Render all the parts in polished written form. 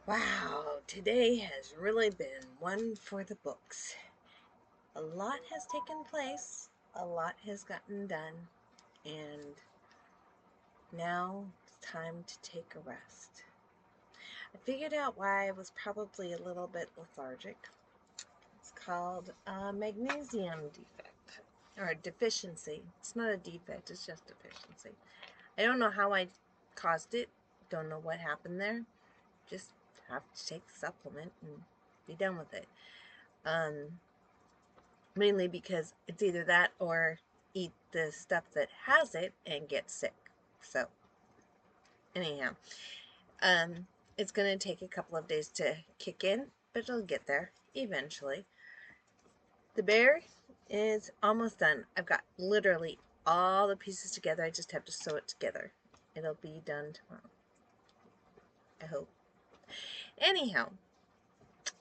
Wow, today has really been one for the books. A lot has taken place, a lot has gotten done, and now it's time to take a rest. I figured out why I was probably a little bit lethargic. It's called a magnesium defect or a deficiency. It's not a defect, it's just deficiency. I don't know how I caused it, don't know what happened there. Just have to take the supplement and be done with it. Um, Mainly because it's either that or eat the stuff that has it and get sick. So, anyhow, um, it's going to take a couple of days to kick in, but it'll get there eventually. The bear is almost done. I've got literally all the pieces together. I just have to sew it together. It'll be done tomorrow, I hope. Anyhow,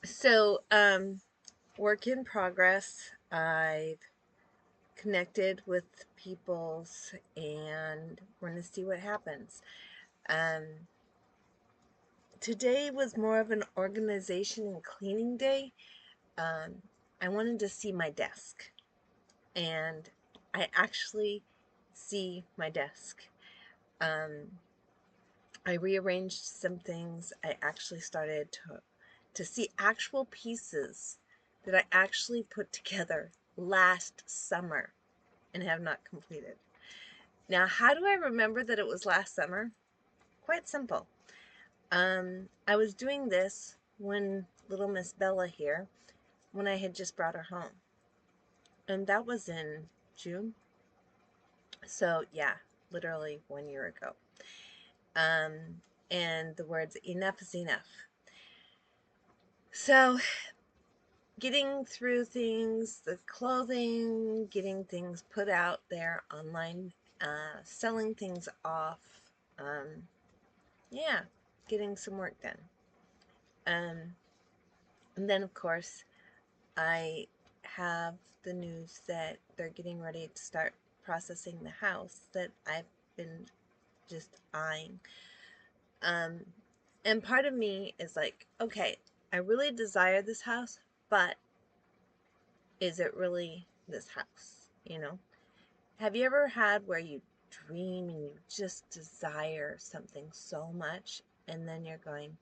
so work in progress. I've connected with peoples and we're going to see what happens. Um, Today was more of an organization and cleaning day. Um, I wanted to see my desk, and I actually see my desk. Um, I rearranged some things. I actually started to see actual pieces that I actually put together last summer and have not completed. Now, how do I remember that it was last summer? Quite simple. I was doing this when little Miss Bella here, when I had just brought her home. And that was in June. So, yeah, literally 1 year ago. And the words, enough is enough. So, getting through things, the clothing, getting things put out there online, selling things off, um, yeah, getting some work done. Um, and then, of course, I have the news that they're getting ready to start processing the house that I've been just eyeing. Um, and part of me is like, okay, I really desire this house, but is it really this house? You know? Have you ever had where you dream and you just desire something so much, and then you're going,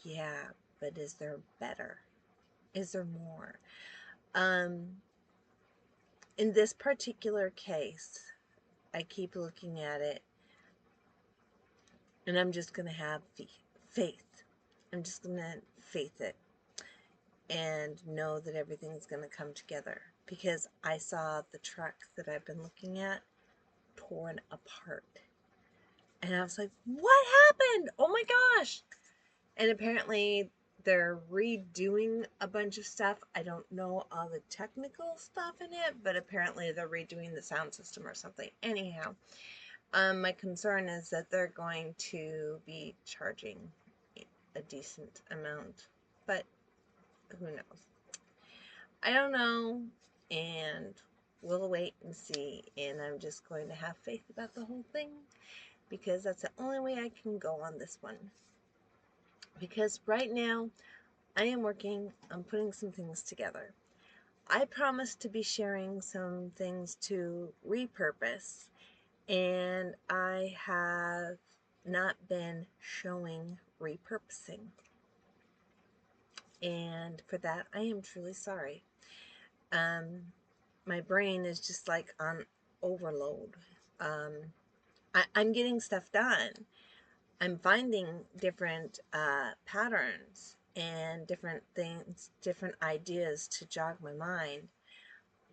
yeah, but is there better? Is there more? Um, in this particular case, I keep looking at it and I'm just going to have faith. I'm just going to faith it and know that everything's going to come together because I saw the truck that I've been looking at torn apart. And I was like, what happened? Oh my gosh. And apparently they're redoing a bunch of stuff. I don't know all the technical stuff in it, but apparently they're redoing the sound system or something. Anyhow, my concern is that they're going to be charging a decent amount, but who knows? I don't know, and we'll wait and see. And I'm just going to have faith about the whole thing because that's the only way I can go on this one. Because right now, I am working on putting some things together. I promised to be sharing some things to repurpose, and I have not been showing repurposing. And for that, I am truly sorry. Um, my brain is just like on overload. Um, I'm getting stuff done. I'm finding different patterns and different things, different ideas to jog my mind.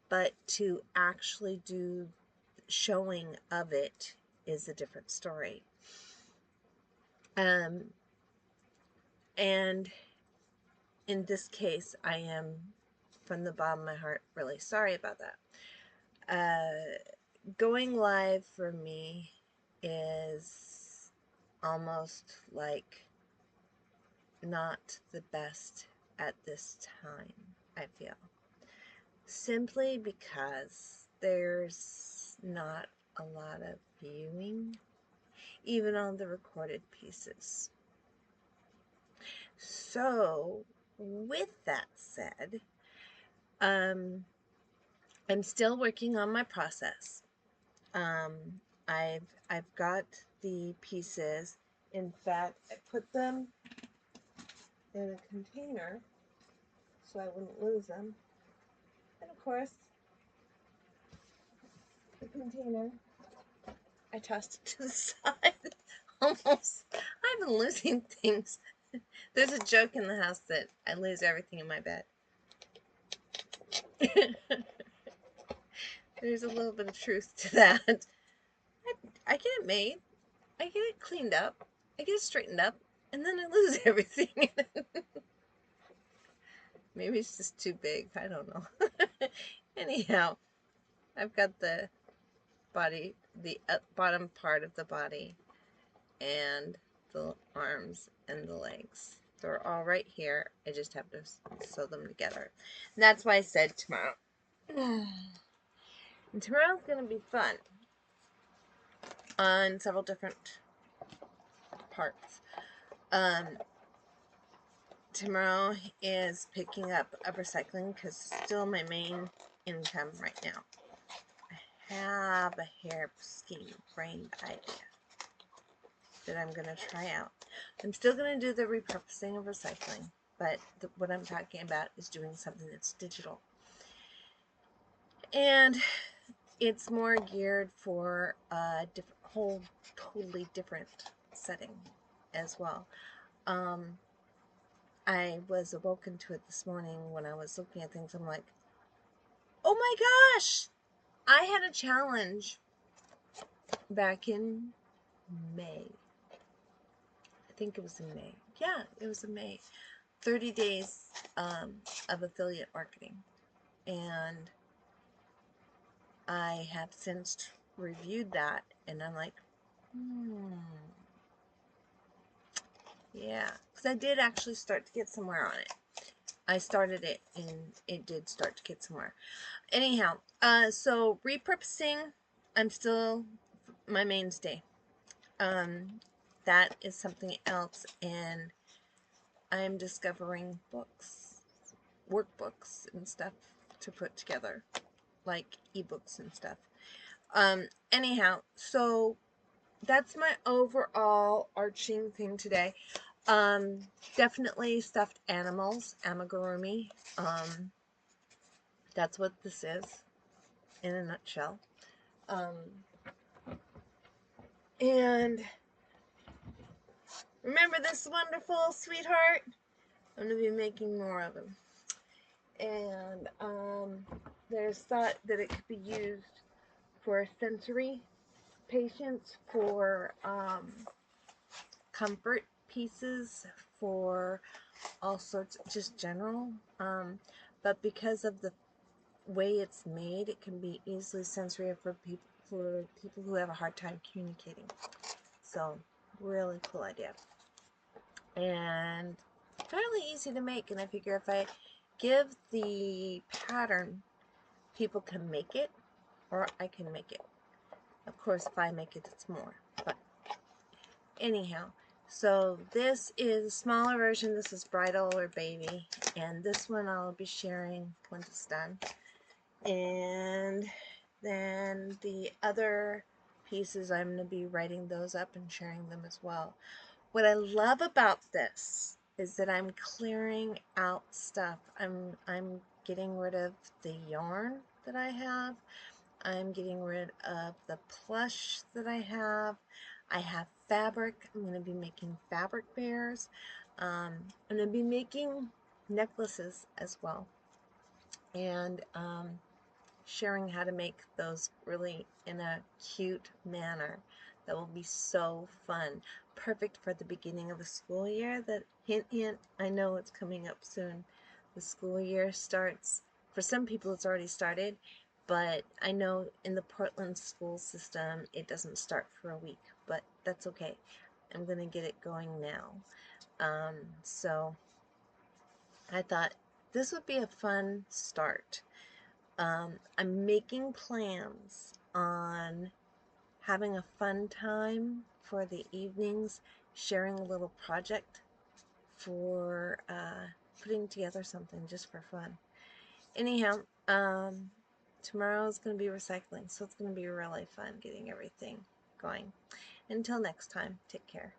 But to actually do showing of it is a different story. Um, and in this case, I am, from the bottom of my heart, really sorry about that. Going live for me is almost like not the best at this time, I feel. Simply because there's not a lot of viewing, even on the recorded pieces. So, with that said, um, I'm still working on my process. Um, I've got the pieces. In fact, I put them in a container so I wouldn't lose them. And of course, the container, I tossed it to the side. Almost. I've been losing things. There's a joke in the house that I lose everything in my bed. There's a little bit of truth to that. I get it made, I get it cleaned up, I get it straightened up, and then I lose everything. Maybe it's just too big. I don't know. Anyhow, I've got the body, the bottom part of the body, and the arms and the legs. They're all right here. I just have to sew them together. And that's why I said tomorrow. And tomorrow's going to be fun on several different parts. Tomorrow is picking up recycling because it's still my main income right now. I have a hair scheme brain idea that I'm going to try out. I'm still going to do the repurposing of recycling, but what I'm talking about is doing something that's digital. And it's more geared for a whole totally different setting as well. I was awoken to it this morning when I was looking at things. I'm like, oh my gosh! I had a challenge back in May. I think it was in May. Yeah, it was in May. 30 days of affiliate marketing. And I have since reviewed that, and I'm like, yeah. Because I did actually start to get somewhere on it. I started it, and it did start to get somewhere. Anyhow, so repurposing, I'm still my mainstay. That is something else, and I'm discovering books, workbooks and stuff to put together, like ebooks and stuff. Anyhow, so that's my overall arching thing today. Definitely stuffed animals, amigurumi. That's what this is in a nutshell. And remember this wonderful sweetheart? I'm going to be making more of them. And there's thought that it could be used for sensory patients, for comfort pieces, for all sorts, just general. But because of the way it's made, it can be easily sensory for people who have a hard time communicating. So, really cool idea. And fairly easy to make, and I figure if I give the pattern, people can make it, or I can make it. Of course, if I make it, it's more. But anyhow, so this is a smaller version. This is bridal or baby, and this one I'll be sharing once it's done. And then the other pieces, I'm going to be writing those up and sharing them as well. What I love about this is that I'm clearing out stuff. I'm getting rid of the yarn that I have. I'm getting rid of the plush that I have. I have fabric. I'm going to be making fabric bears. I'm going to be making necklaces as well. And sharing how to make those really in a cute manner that will be so fun. Perfect for the beginning of the school year. That hint, hint, I know it's coming up soon. The school year starts. For some people, it's already started, but I know in the Portland school system, it doesn't start for a week, but that's okay. I'm going to get it going now. So I thought this would be a fun start. I'm making plans on having a fun time for the evenings, sharing a little project for putting together something just for fun. Anyhow, tomorrow is going to be recycling, so it's going to be really fun getting everything going. Until next time, take care.